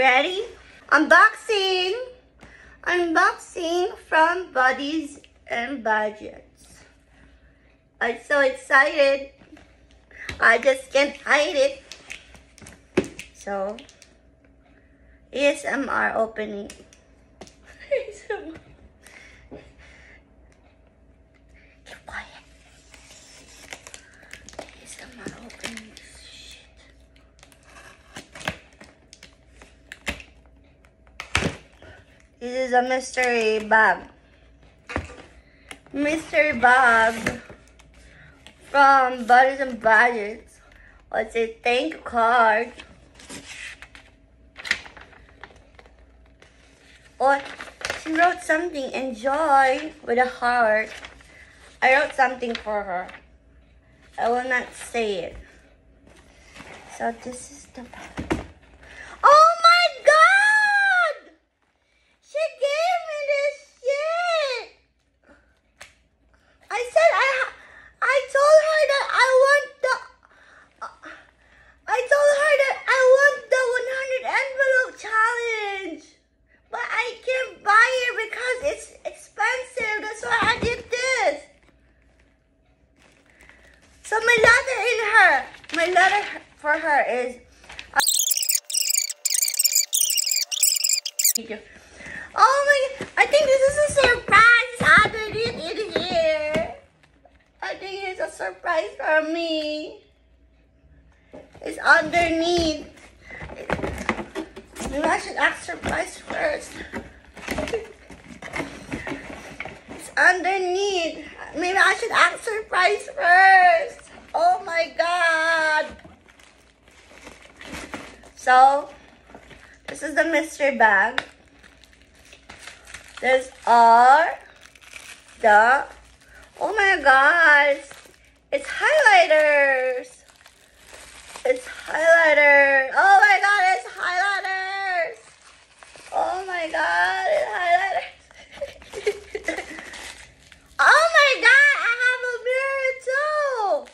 ready? Unboxing! Unboxing from Baddies and Baddies. I'm so excited. I just can't hide it. So, ASMR opening. ASMR. Keep quiet. ASMR opening. This is a mystery bag. Mystery bag from Baddies and Baddies. What's a thank you card? Or she wrote something, enjoy, with a heart. I wrote something for her. I will not say it. So this is the bag. Oh my God! She gave me this shit. I said I told her that I want the the 100 envelope challenge. But I can't buy it because it's expensive. That's why I did this. So my letter for her is oh my, I think this is a surprise underneath in here. I think it's a surprise for me. It's underneath. Maybe I should ask surprise first. It's underneath. Maybe I should ask surprise first. Oh my God. So, this is the mystery bag. These are the, oh my God, it's highlighters. It's highlighter. Oh my God, it's highlighters. Oh my God, it's highlighters. Oh my God, I have a mirror too.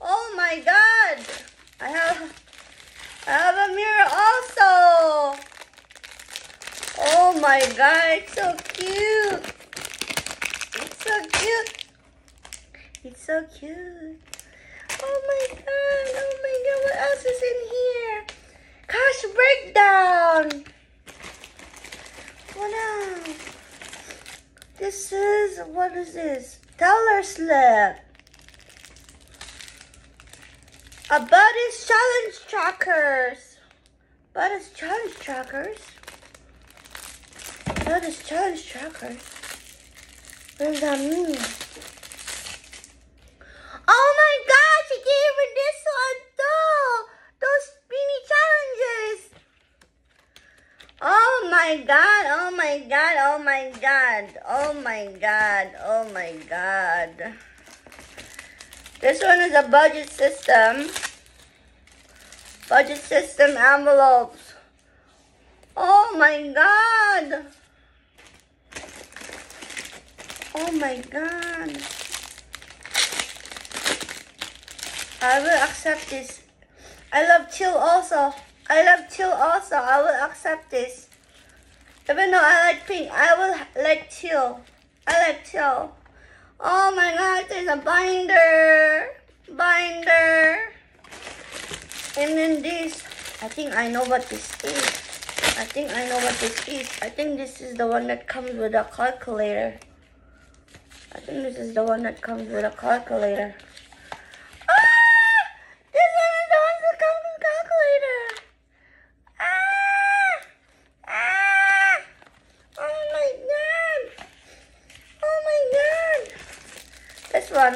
Oh my God, I have a mirror also. Oh my God, it's so cute. It's so cute. It's so cute. Oh my God, what else is in here? Cash breakdown. What else? What is this? Teller slip. A Baddies challenge trackers. Baddies challenge trackers? Baddies challenge trackers? What does that mean? Oh my God, she gave me this one too. Those mini challenges. Oh my God, oh my God, oh my God, oh my God, oh my God. This one is a budget system. Budget system envelopes. Oh my God. Oh my God. I will accept this. I love chill also. I will accept this. Even though I like pink, I will like chill. I like chill. Oh my God, there's a binder. And then this. I think I know what this is. I think this is the one that comes with a calculator.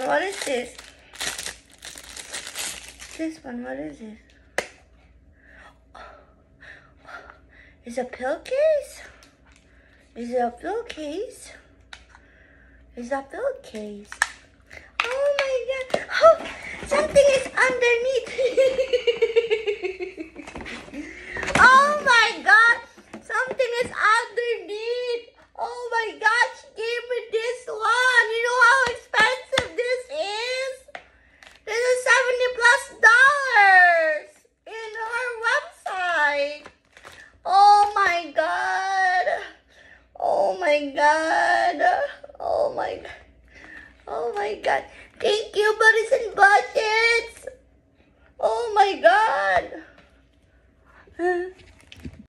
What is this? This one, what is it? Is it a pill case? Is it a pill case? Oh my God. Oh, something is underneath. Oh my God. Something is underneath. Oh my God, she gave me this one. You know how expensive this is? This is $70+ in her website. Oh my God. Oh my God. Oh my God. Thank you, Baddies and Baddies. Oh my God.